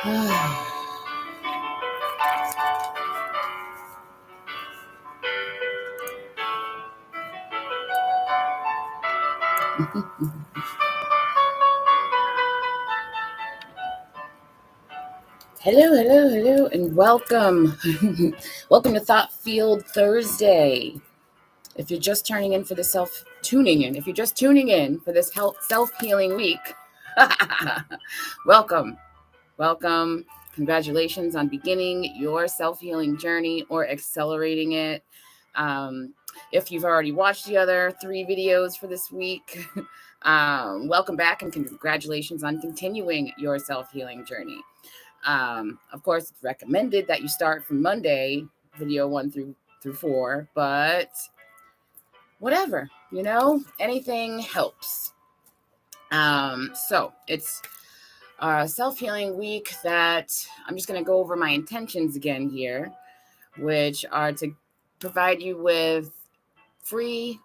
Hello, and welcome. Welcome to Thought Field Thursday. If you're just tuning in for this self-healing week, welcome. Congratulations on beginning your self-healing journey or accelerating it. If you've already watched the other 3 videos for this week, welcome back and congratulations on continuing your self-healing journey. Of course, it's recommended that you start from Monday, video 1 through 4, but whatever, anything helps. So it's a self-healing week that I'm just going to go over my intentions again here, which are to provide you with free,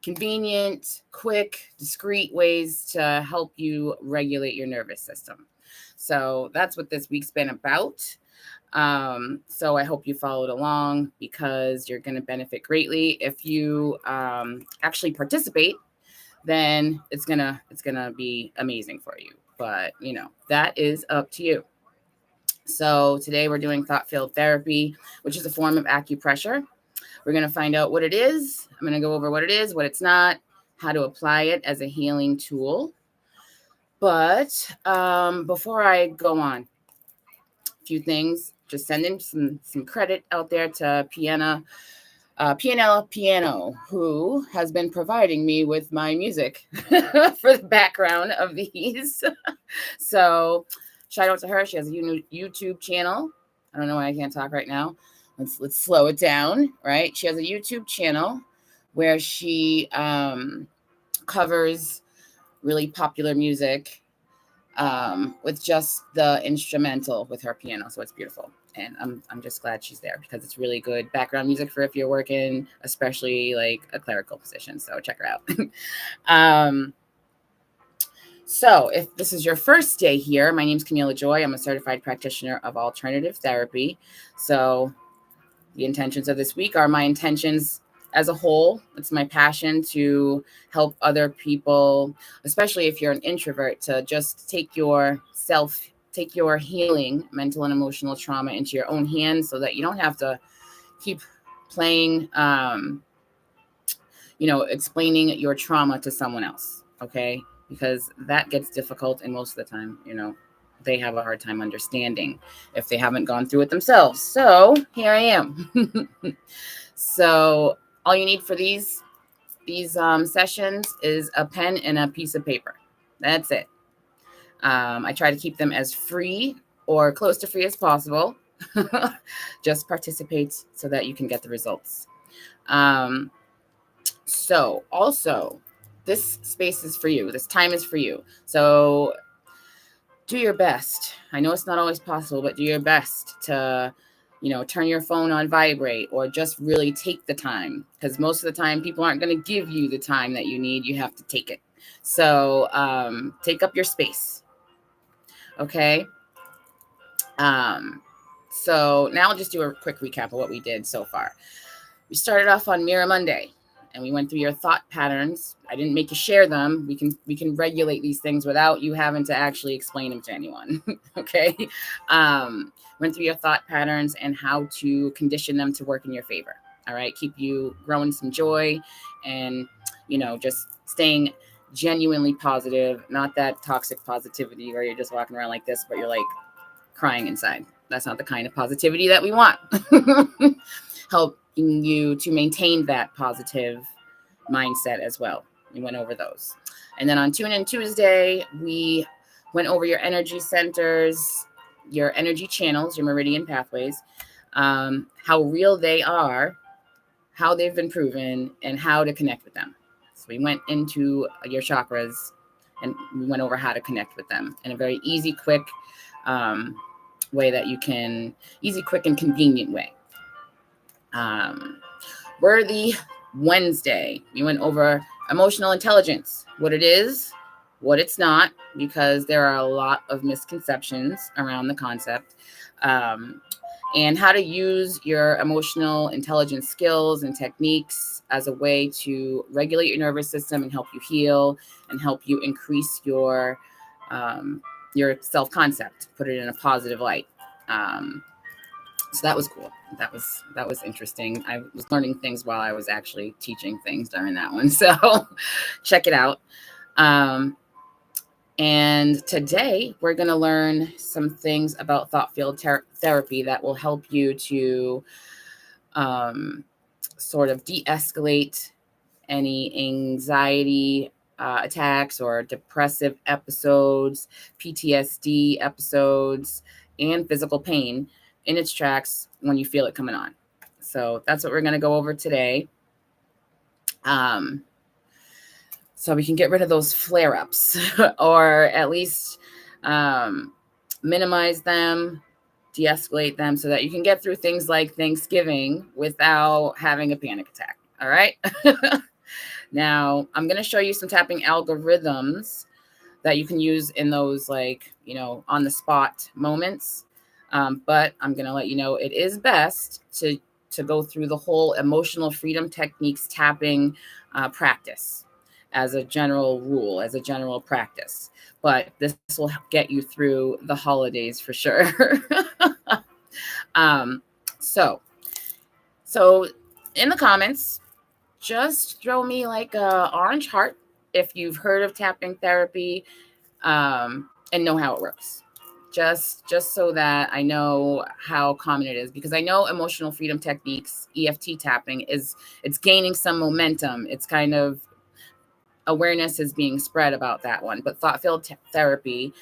convenient, quick, discreet ways to help you regulate your nervous system. So that's what this week's been about. So I hope you followed along because you're going to benefit greatly. If you actually participate, then it's gonna be amazing for you. But that is up to you. So today we're doing thought field therapy, which is a form of acupressure. We're going to find out what it is. I'm going to go over what it is, what it's not, how to apply it as a healing tool. But before I go on, a few things. Just sending some credit out there to Pianella Piano, who has been providing me with my music for the background of these. So shout out to her. She has a YouTube channel. I don't know why I can't talk right now. Let's slow it down, right? She has a YouTube channel where she covers really popular music with just the instrumental with her piano. So it's beautiful. And I'm just glad she's there because it's really good background music for if you're working, especially like a clerical position. So check her out. So if this is your first day here, my name's Camila Joy. I'm a certified practitioner of alternative therapy. So the intentions of this week are my intentions as a whole. It's my passion to help other people, especially if you're an introvert, to just take your healing, mental and emotional trauma into your own hands so that you don't have to keep playing, explaining your trauma to someone else. Okay. Because that gets difficult. And most of the time, they have a hard time understanding if they haven't gone through it themselves. So here I am. So all you need for these sessions is a pen and a piece of paper. That's it. I try to keep them as free or close to free as possible. Just participate so that you can get the results. So also, this space is for you. This time is for you. So do your best. I know it's not always possible, but do your best to, turn your phone on vibrate or just really take the time, because most of the time people aren't going to give you the time that you need. You have to take it. So take up your space. Okay. So now I'll just do a quick recap of what we did so far. We started off on Mirror Monday. And we went through your thought patterns. I didn't make you share them. We can regulate these things without you having to actually explain them to anyone. Okay. Went through your thought patterns and how to condition them to work in your favor. All right. Keep you growing some joy and, just staying genuinely positive, not that toxic positivity where you're just walking around like this, but you're like crying inside. That's not the kind of positivity that we want. Help you to maintain that positive mindset as well. We went over those. And then on Tune In Tuesday, we went over your energy centers, your energy channels, your meridian pathways, how real they are, how they've been proven, and how to connect with them. So we went into your chakras and we went over how to connect with them in a very easy, quick way that you can, easy, quick, and convenient way. Worthy Wednesday, we went over emotional intelligence, what it is, what it's not, because there are a lot of misconceptions around the concept, and how to use your emotional intelligence skills and techniques as a way to regulate your nervous system and help you heal and help you increase your self-concept, put it in a positive light. So that was cool. That was interesting. I was learning things while I was actually teaching things during that one. So check it out. And today we're going to learn some things about thought field therapy that will help you to sort of de-escalate any anxiety attacks or depressive episodes, PTSD episodes, and physical pain in its tracks when you feel it coming on. So that's what we're going to go over today. So we can get rid of those flare-ups or at least minimize them, de-escalate them so that you can get through things like Thanksgiving without having a panic attack. All right. Now, I'm going to show you some tapping algorithms that you can use in those, like, on the spot moments. But I'm going to let you know it is best to go through the whole emotional freedom techniques tapping practice as a general rule, as a general practice. But this will get you through the holidays for sure. So in the comments, just throw me like a orange heart if you've heard of tapping therapy and know how it works. Just so that I know how common it is, because I know emotional freedom techniques, EFT tapping, it's gaining some momentum. It's kind of awareness is being spread about that one. But thought field therapy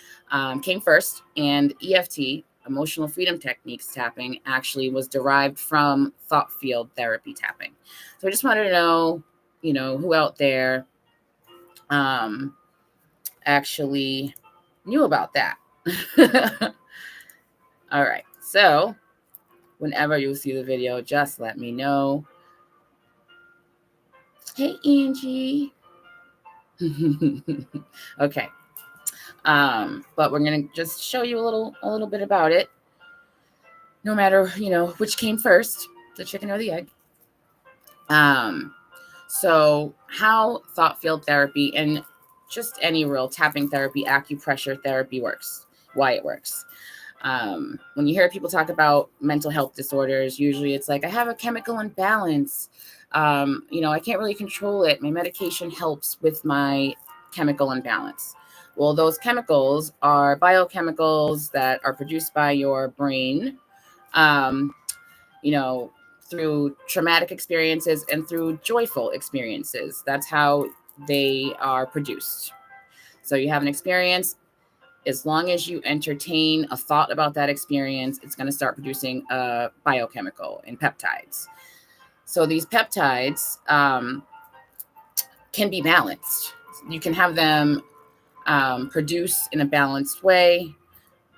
came first, and EFT, emotional freedom techniques tapping, actually was derived from thought field therapy tapping. So I just wanted to know, who out there actually knew about that. All right. So whenever you see the video, just let me know. Hey, Angie. Okay. But we're going to just show you a little bit about it. No matter, which came first, the chicken or the egg. So how thought field therapy and just any real tapping therapy, acupressure therapy works, why it works. When you hear people talk about mental health disorders, usually it's like, I have a chemical imbalance. I can't really control it. My medication helps with my chemical imbalance. Well, those chemicals are biochemicals that are produced by your brain, through traumatic experiences and through joyful experiences. That's how they are produced. So you have an experience. As long as you entertain a thought about that experience, it's going to start producing a biochemical and peptides. So these peptides can be balanced. You can have them produced in a balanced way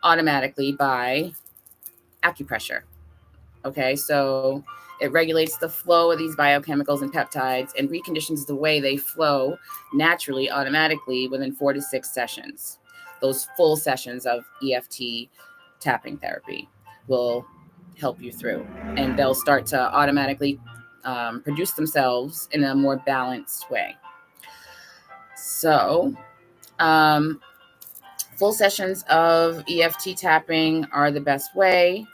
automatically by acupressure. Okay, so it regulates the flow of these biochemicals and peptides and reconditions the way they flow naturally, automatically within 4 to 6 sessions. Those full sessions of EFT tapping therapy will help you through, and they'll start to automatically produce themselves in a more balanced way. So, full sessions of EFT tapping are the best way.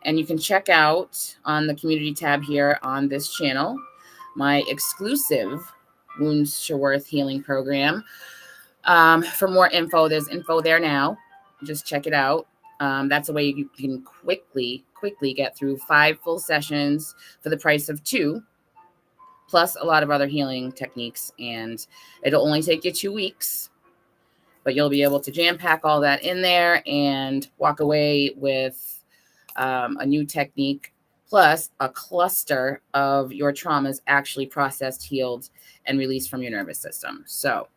And you can check out on the community tab here on this channel my exclusive Wounds to Worth healing program. For more info, there's info there now. Just check it out. That's a way you can quickly get through 5 full sessions for the price of 2, plus a lot of other healing techniques. And it'll only take you 2 weeks, but you'll be able to jam pack all that in there and walk away with a new technique, plus a cluster of your traumas actually processed, healed, and released from your nervous system. So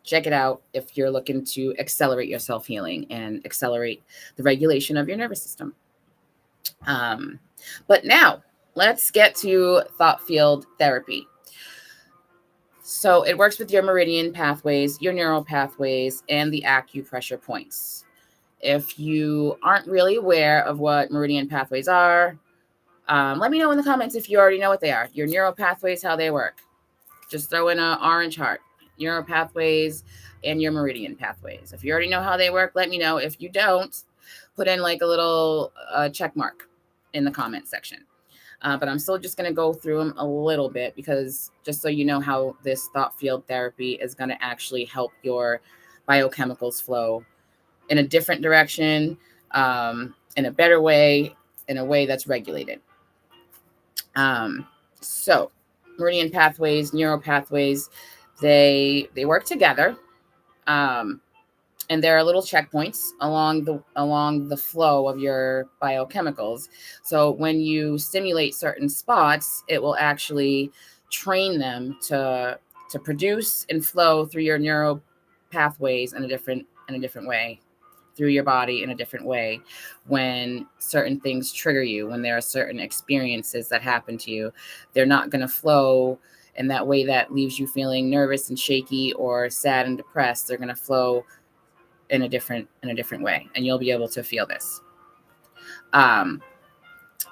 check it out if you're looking to accelerate your self-healing and accelerate the regulation of your nervous system. But now let's get to thought field therapy. So it works with your meridian pathways, your neural pathways, and the acupressure points. If you aren't really aware of what meridian pathways are, let me know in the comments if you already know what they are. Your neural pathways, how they work. Just throw in an orange heart. Neural pathways and your meridian pathways. If you already know how they work, let me know. If you don't, put in like a little check mark in the comment section. But I'm still just going to go through them a little bit, because just so you know how this thought field therapy is going to actually help your biochemicals flow in a different direction, in a better way, in a way that's regulated. So meridian pathways, neural pathways, they work together. And there are little checkpoints along the flow of your biochemicals. So when you stimulate certain spots, it will actually train them to produce and flow through your neural pathways in a different way, through your body in a different way. When certain things trigger you, when there are certain experiences that happen to you, they're not going to flow in that way that leaves you feeling nervous and shaky or sad and depressed. They're going to flow in a different way, and you'll be able to feel this.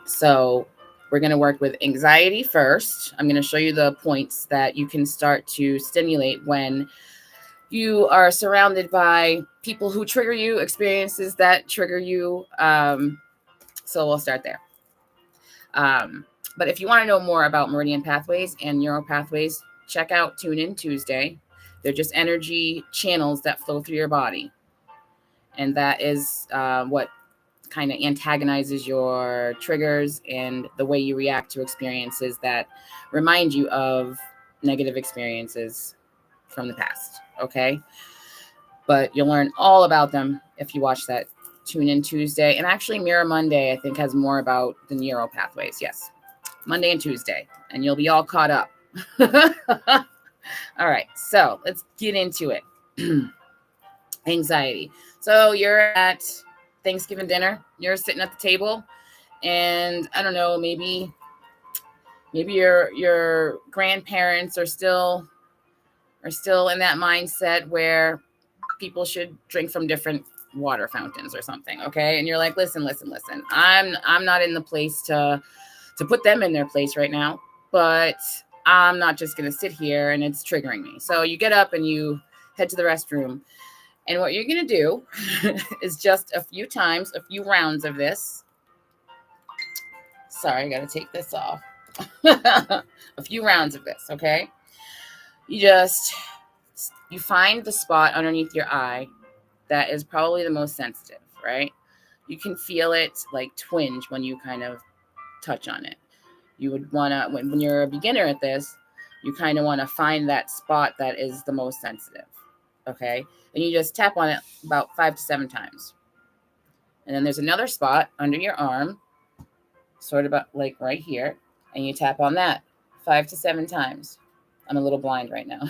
So we're going to work with anxiety first. I'm going to show you the points that you can start to stimulate when you are surrounded by people who trigger you, experiences that trigger you. So we'll start there. But if you want to know more about meridian pathways and neural pathways, check out Tune In Tuesday. They're just energy channels that flow through your body. And that is what kind of antagonizes your triggers and the way you react to experiences that remind you of negative experiences from the past. Okay. But you'll learn all about them if you watch that Tune In Tuesday. And actually, Mirror Monday, I think, has more about the neural pathways. Yes. Monday and Tuesday. And you'll be all caught up. All right. So let's get into it. Anxiety. So you're at Thanksgiving dinner, you're sitting at the table, and I don't know, maybe your grandparents are still in that mindset where people should drink from different water fountains or something, okay? And you're like, listen, I'm not in the place to put them in their place right now, but I'm not just going to sit here and it's triggering me. So you get up and you head to the restroom. And what you're going to do is just a few rounds of this. Sorry, I got to take this off. A few rounds of this, okay? You find the spot underneath your eye that is probably the most sensitive, right? You can feel it like twinge when you kind of touch on it. You would want to, when you're a beginner at this, you kind of want to find that spot that is the most sensitive, okay? And you just tap on it about 5 to 7 times. And then there's another spot under your arm, sort of about like right here, and you tap on that 5 to 7 times. I'm a little blind right now.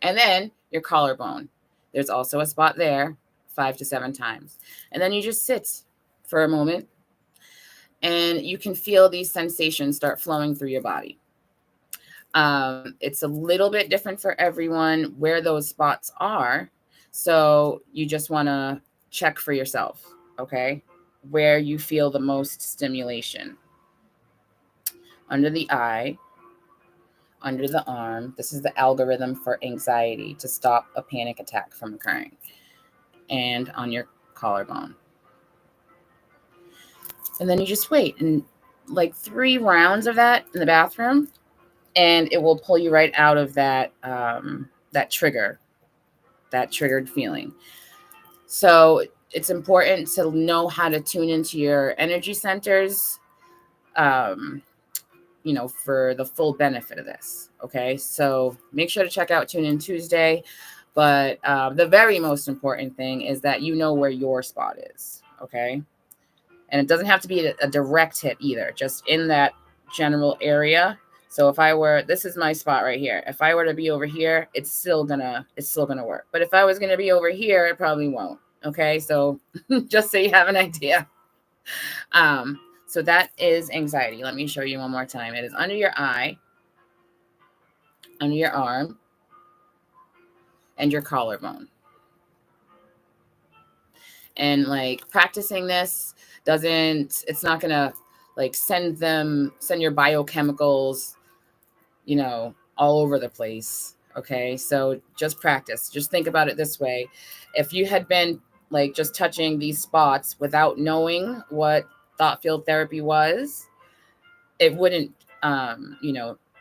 And then your collarbone. There's also a spot there, 5 to 7 times. And then you just sit for a moment, and you can feel these sensations start flowing through your body. It's a little bit different for everyone where those spots are. So you just want to check for yourself, okay, where you feel the most stimulation. Under the eye, under the arm. This is the algorithm for anxiety to stop a panic attack from occurring. And on your collarbone. And then you just wait, and like 3 rounds of that in the bathroom, and it will pull you right out of that triggered feeling. So it's important to know how to tune into your energy centers, for the full benefit of this. Okay. So make sure to check out Tune In Tuesday. But the very most important thing is that you know where your spot is. Okay. And it doesn't have to be a direct hit either, just in that general area. So this is my spot right here. If I were to be over here, it's still gonna work. But if I was gonna be over here, it probably won't. Okay, so just so you have an idea. So that is anxiety. Let me show you one more time. It is under your eye, under your arm, and your collarbone. And like practicing this it's not gonna like send your biochemicals, all over the place. Okay. So just practice. Just think about it this way. If you had been like just touching these spots without knowing what thought field therapy was, it wouldn't,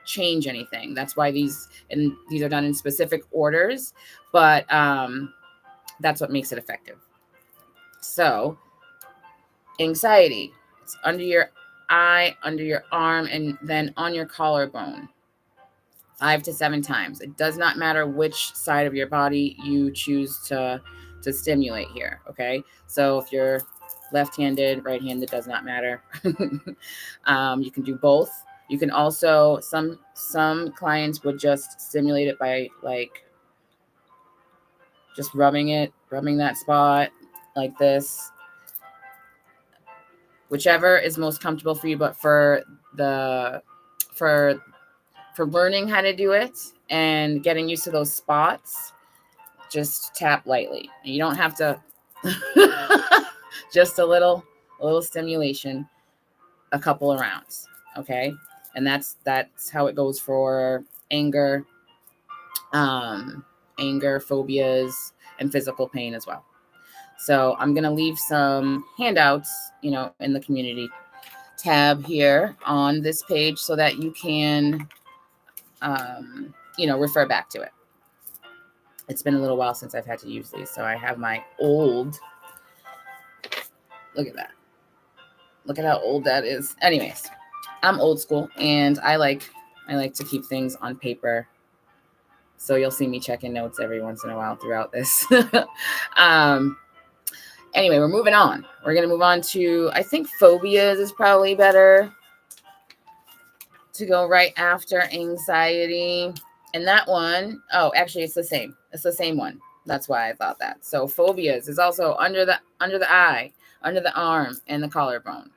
change anything. That's why these are done in specific orders, but that's what makes it effective. So anxiety, it's under your eye, under your arm, and then on your collarbone. 5 to 7 times. It does not matter which side of your body you choose to stimulate here. Okay. So if you're left-handed, right-handed, does not matter. You can do both. You can also, some clients would just stimulate it by like just rubbing that spot like this, whichever is most comfortable for you. But for learning how to do it and getting used to those spots, just tap lightly. You don't have to just a little stimulation, a couple of rounds. Okay. And that's how it goes for anger, phobias, and physical pain as well. So I'm going to leave some handouts, in the community tab here on this page so that you can, refer back to it. It's been a little while since I've had to use these. So I have my old, look at that. Look at how old that is. Anyways, I'm old school and I like to keep things on paper. So you'll see me checking notes every once in a while throughout this. Anyway, we're moving on. We're going to move on to, I think phobias is probably better to go right after anxiety. And that one, actually it's the same. It's the same one. That's why I thought that. So phobias is also under the eye, under the arm, and the collarbone.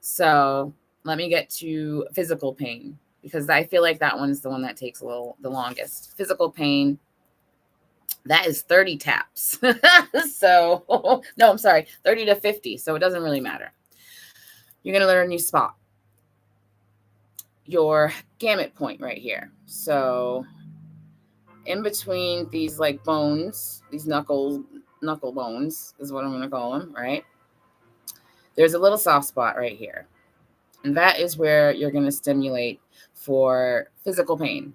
So let me get to physical pain, because I feel like that one's the one that takes the longest. Physical pain, that is 30 taps. So, no, I'm sorry, 30 to 50. So it doesn't really matter. You're going to learn a new spot. Your gamut point right here. So in between these like bones, these knuckle bones is what I'm going to call them, right? There's a little soft spot right here. And that is where you're going to stimulate for physical pain,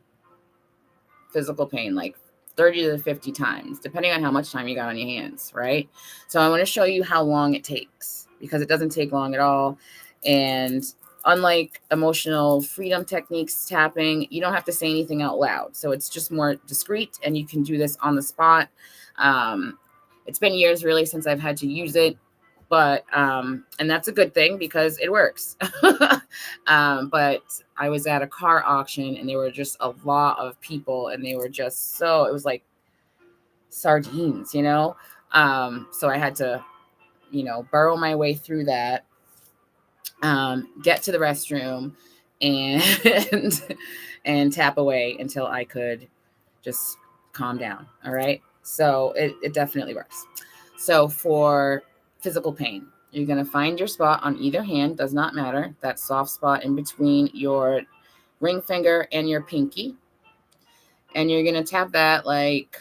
like 30 to 50 times, depending on how much time you got on your hands, right? So I want to show you how long it takes, because it doesn't take long at all. And unlike emotional freedom techniques tapping, you don't have to say anything out loud. So it's just more discreet, and you can do this on the spot. It's been years really since I've had to use it, but and that's a good thing because it works. But I was at a car auction and there were just a lot of people, and they were just it was like sardines, so I had to, burrow my way through that, get to the restroom and tap away until I could just calm down. All right. So it definitely works. So for physical pain, you're going to find your spot on either hand. Does not matter. That soft spot in between your ring finger and your pinky. And you're going to tap that like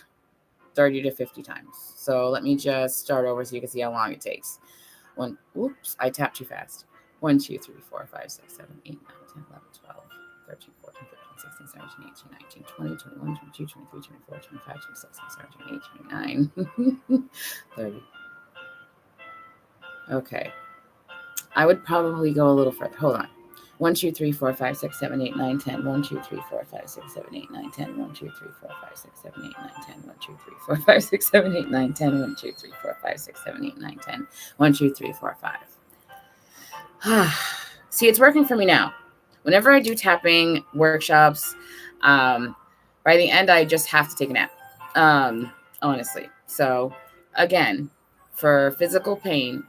30 to 50 times. So let me just start over so you can see how long it takes. Oops, I tapped too fast. 1, 2, 3, 4, 5, 6, 7, 8, 9, 10, 11, 12, 13, 14, 15, 16, 17, 18, 19, 20, 21, 22, 23, 24, 25, 26, 27, 28, 29, 30. Okay. I would probably go a little further. Hold on. 1, 2, 3, 4, 5, 6, 7, 8, 9, 10. 1, 2, 3, 4, 5, 6, 7, 8, 9, 10. 1, 2, 3, 4, 5, 6, 7, 8, 9, 10. 1, 2, 3, 4, 5, 6, 7, 8, 9, 10. 1, 2, 3, 4, 5, 6, 7, 8, 9, 10. 1, 2, 3, 4, 5. See, it's working for me now. Whenever I do tapping workshops, by the end, I just have to take a nap, honestly. So again, For physical pain,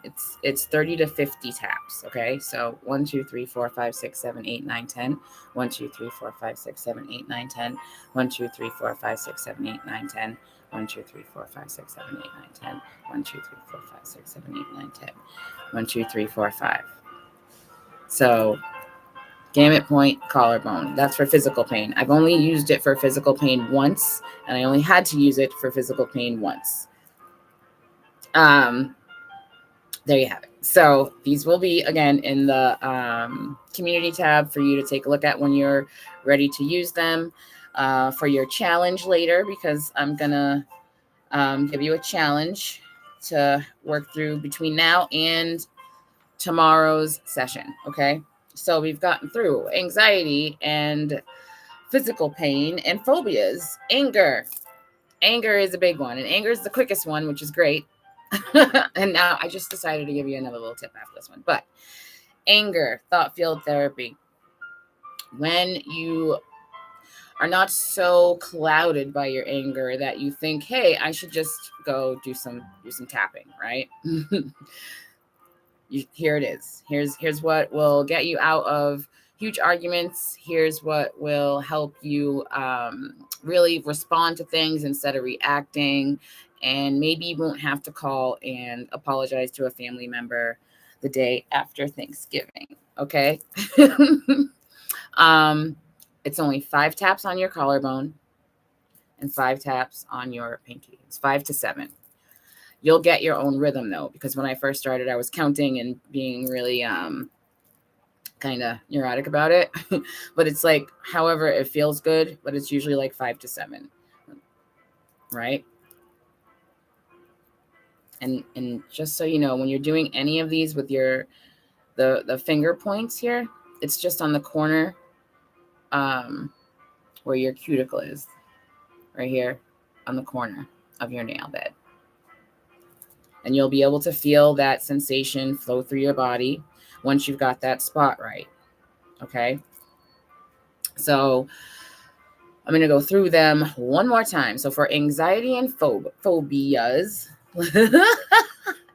it's 30 to 50 taps. Okay, so 1, 2, 3, 4, 5, 6, 7, 8, 9, 10. 1, 2, 3, 4, 5, 6, 7, 8, 9, 10. 1, 2, 3, 4, 5, 6, 7, 8, 9, 10. 1, 2, 3, 4, 5, 6, 7, 8, 9, 10. 1, 2, 3, 4, 5, 6, 7, 8, 9, 10. 1, 2, 3, 4, 5. So gamut point, collarbone. That's for physical pain. I've only used it for physical pain once, and I only had to use it for physical pain once. There you have it. So these will be, again, in the community tab for you to take a look at when you're ready to use them for your challenge later, because I'm going to give you a challenge to work through between now and tomorrow's session. Okay. So we've gotten through anxiety and physical pain and phobias. Anger is a big one, and anger is the quickest one, which is great. And now I just decided to give you another little tip after this one. But anger, thought field therapy. When you are not so clouded by your anger that you think, hey, I should just go do some tapping, right? Here it is. Here's what will get you out of huge arguments. Here's what will help you really respond to things instead of reacting. And maybe you won't have to call and apologize to a family member the day after Thanksgiving. Okay. It's only 5 taps on your collarbone and 5 taps on your pinky. It's 5 to 7. You'll get your own rhythm though, because when I first started, I was counting and being really kind of neurotic about it. But it's like, however it feels good, but it's usually like 5 to 7, right? And just so you know, when you're doing any of these with your the finger points here, it's just on the corner where your cuticle is, right here on the corner of your nail bed. And you'll be able to feel that sensation flow through your body once you've got that spot right. Okay. So I'm going to go through them one more time. So for anxiety and phobias,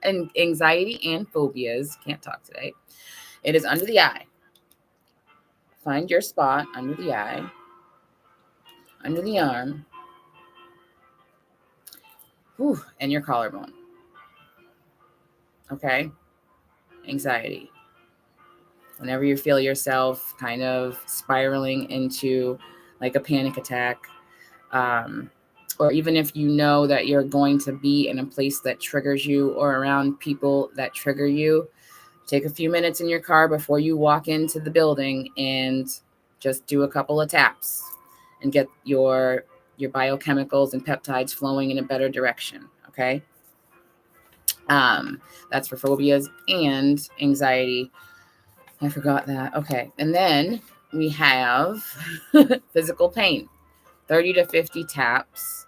and anxiety and phobias, can't talk today. It is under the eye. Find your spot under the eye, under the arm, and your collarbone. Okay. Anxiety. Whenever you feel yourself kind of spiraling into like a panic attack, or even if you know that you're going to be in a place that triggers you or around people that trigger you, take a few minutes in your car before you walk into the building and just do a couple of taps and get your biochemicals and peptides flowing in a better direction. Okay. That's for phobias and anxiety. I forgot that. Okay. And then we have physical pain, 30 to 50 taps.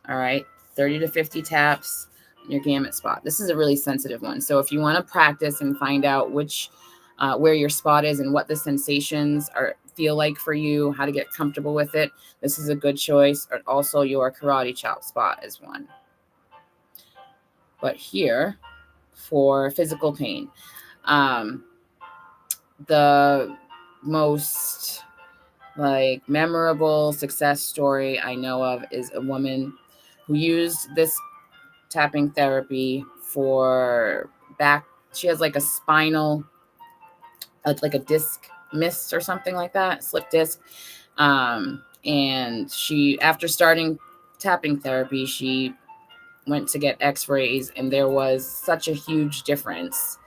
All right. 30 to 50 taps in your gamut spot. This is a really sensitive one. So if you want to practice and find out where your spot is and what the sensations feel like for you, how to get comfortable with it, this is a good choice. Or also your karate chop spot is one. But here for physical pain, the most like memorable success story I know of is a woman who used this tapping therapy for back. She has like a spinal, like a disc miss or something like that, slip disc. And she, after starting tapping therapy, she went to get x-rays, and there was such a huge difference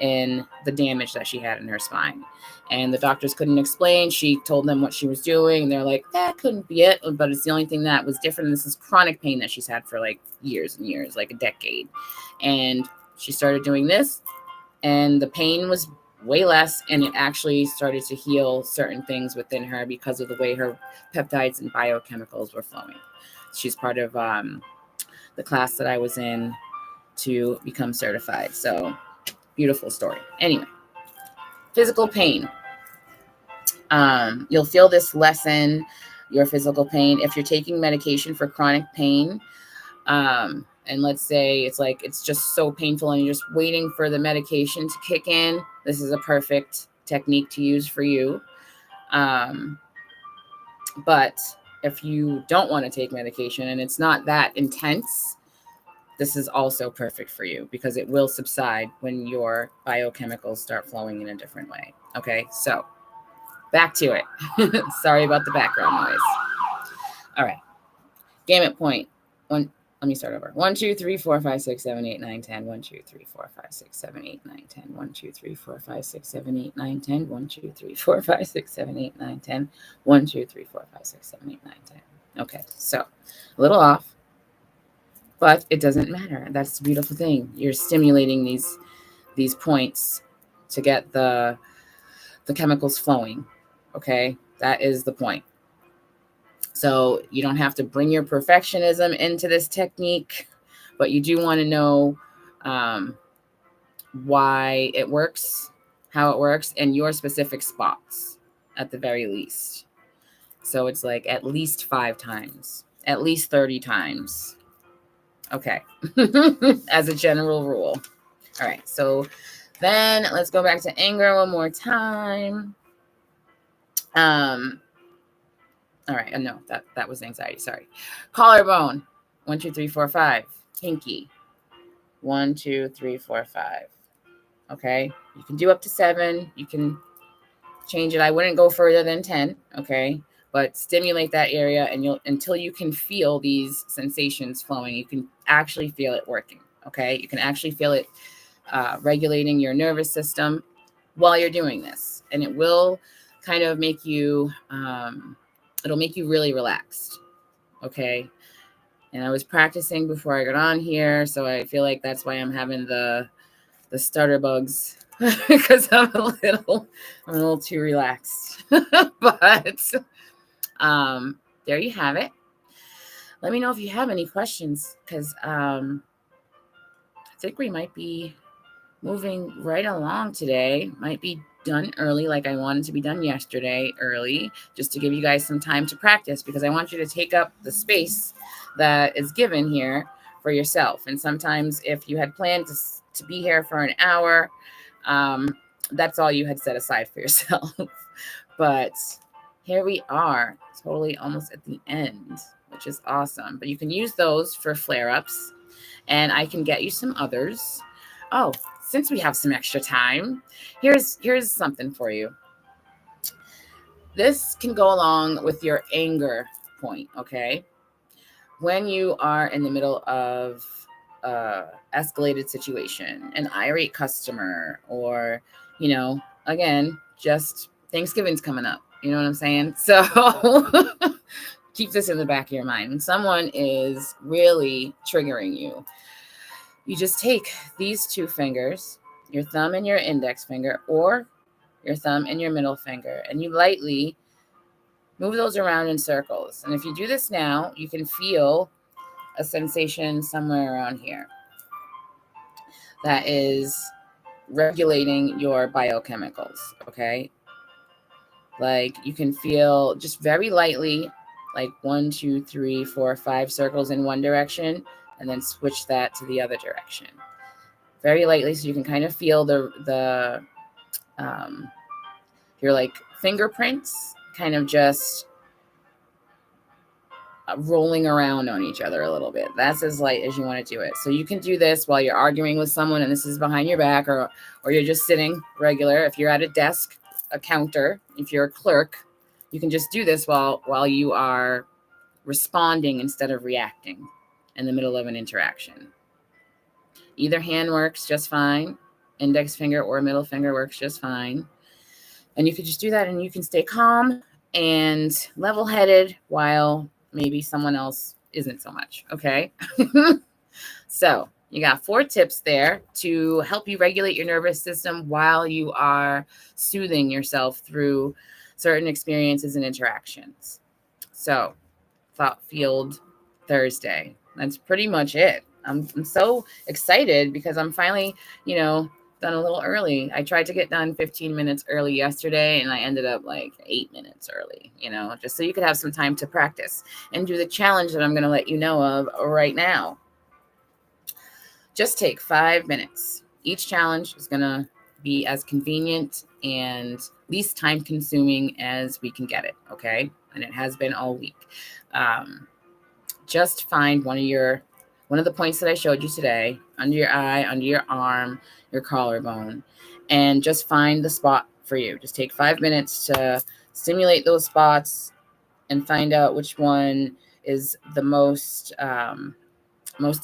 in the damage that she had in her spine. And the doctors couldn't explain. She told them what she was doing, and they're like, that couldn't be it. But it's the only thing that was different. This is chronic pain that she's had for like years and years, like a decade. And she started doing this, and the pain was way less, and it actually started to heal certain things within her because of the way her peptides and biochemicals were flowing. She's part of the class that I was in to become certified. So beautiful story. Anyway, physical pain. You'll feel this lessen your physical pain if you're taking medication for chronic pain. and let's say it's just so painful and you're just waiting for the medication to kick in, this is a perfect technique to use for you. But if you don't want to take medication and it's not that intense, this is also perfect for you because it will subside when your biochemicals start flowing in a different way. Okay, so back to it. Sorry about the background noise. All right, gamut point. Let me start over. 1, 2, 3, 4, 5, 6, 7, 8, 9, 10. 1, 2, 3, 4, 5, 6, 7, 8, 9, 10. 1, 2, 3, 4, 5, 6, 7, 8, 9, 10. 1, 2, 3, 4, 5, 6, 7, 8, 9, 10. 1, 2, 3, 4, 5, 6, 7, 8, 9, 10. Okay, so a little off, but it doesn't matter. That's the beautiful thing. You're stimulating these points to get the chemicals flowing. Okay, that is the point. So you don't have to bring your perfectionism into this technique, but you do want to know why it works, how it works, and your specific spots at the very least. So it's like at least 5 times, at least 30 times. Okay, as a general rule. All right, so then let's go back to anger one more time. All right, no, that was anxiety. Sorry. Collarbone. 1, 2, 3, 4, 5. Pinky. 1, 2, 3, 4, 5. Okay, you can do up to 7. You can change it. I wouldn't go further than 10. Okay, but stimulate that area, and you'll until you can feel these sensations flowing. You can actually feel it working. Okay, you can actually feel it regulating your nervous system while you're doing this, and it will kind of make you. It'll make you really relaxed. Okay. And I was practicing before I got on here, so I feel like that's why I'm having the starter bugs because I'm a little too relaxed. But there you have it. Let me know if you have any questions, because I think we might be moving right along today. Might be done early, like I wanted to be done yesterday early, just to give you guys some time to practice, because I want you to take up the space that is given here for yourself. And sometimes if you had planned to be here for an hour, that's all you had set aside for yourself. But here we are, totally almost at the end, which is awesome. But you can use those for flare-ups, and I can get you some others. Oh, since we have some extra time, here's something for you. This can go along with your anger point, okay? When you are in the middle of escalated situation, an irate customer, or, again, just Thanksgiving's coming up. You know what I'm saying? So keep this in the back of your mind. When someone is really triggering you, you just take these 2 fingers, your thumb and your index finger, or your thumb and your middle finger, and you lightly move those around in circles. And if you do this now, you can feel a sensation somewhere around here that is regulating your biochemicals, okay? Like you can feel just very lightly, like 1, 2, 3, 4, 5 circles in one direction, and then switch that to the other direction. Very lightly, so you can kind of feel your like fingerprints kind of just rolling around on each other a little bit. That's as light as you want to do it. So you can do this while you're arguing with someone and this is behind your back, or you're just sitting regular. If you're at a desk, a counter, if you're a clerk, you can just do this while you are responding instead of reacting in the middle of an interaction. Either hand works just fine. Index finger or middle finger works just fine. And you can just do that, and you can stay calm and level-headed while maybe someone else isn't so much, okay? So you got 4 tips there to help you regulate your nervous system while you are soothing yourself through certain experiences and interactions. So Thought Field Thursday. That's pretty much it. I'm so excited because I'm finally, done a little early. I tried to get done 15 minutes early yesterday, and I ended up like 8 minutes early, just so you could have some time to practice and do the challenge that I'm going to let you know of right now. Just take 5 minutes. Each challenge is going to be as convenient and least time consuming as we can get it. Okay. And it has been all week. Just find one of the points that I showed you today, under your eye, under your arm, your collarbone, and just find the spot for you. Just take 5 minutes to stimulate those spots and find out which one is the most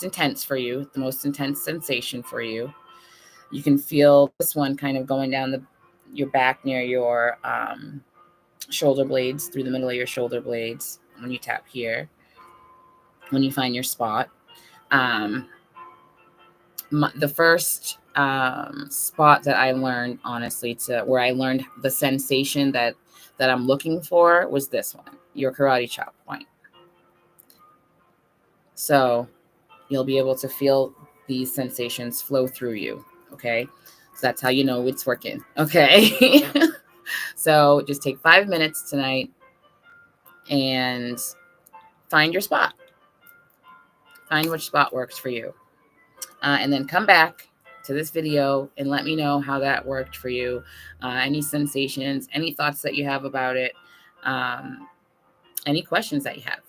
intense for you, the most intense sensation for you. You can feel this one kind of going down your back near your shoulder blades, through the middle of your shoulder blades when you tap here, when you find your spot. The first spot that I learned, honestly, where I learned the sensation that I'm looking for was this one, your karate chop point. So you'll be able to feel these sensations flow through you. Okay. So that's how you know it's working. Okay. So just take 5 minutes tonight and find your spot. Find which spot works for you. And then come back to this video and let me know how that worked for you. Any sensations, any thoughts that you have about it, any questions that you have.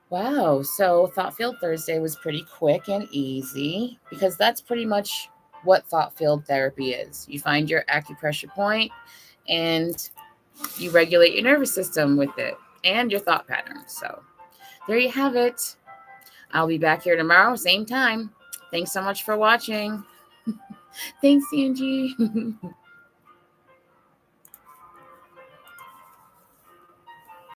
Wow. So Thought Field Thursday was pretty quick and easy, because that's pretty much what thought field therapy is. You find your acupressure point and you regulate your nervous system with it and your thought patterns. So there you have it. I'll be back here tomorrow, same time. Thanks so much for watching. Thanks, Angie.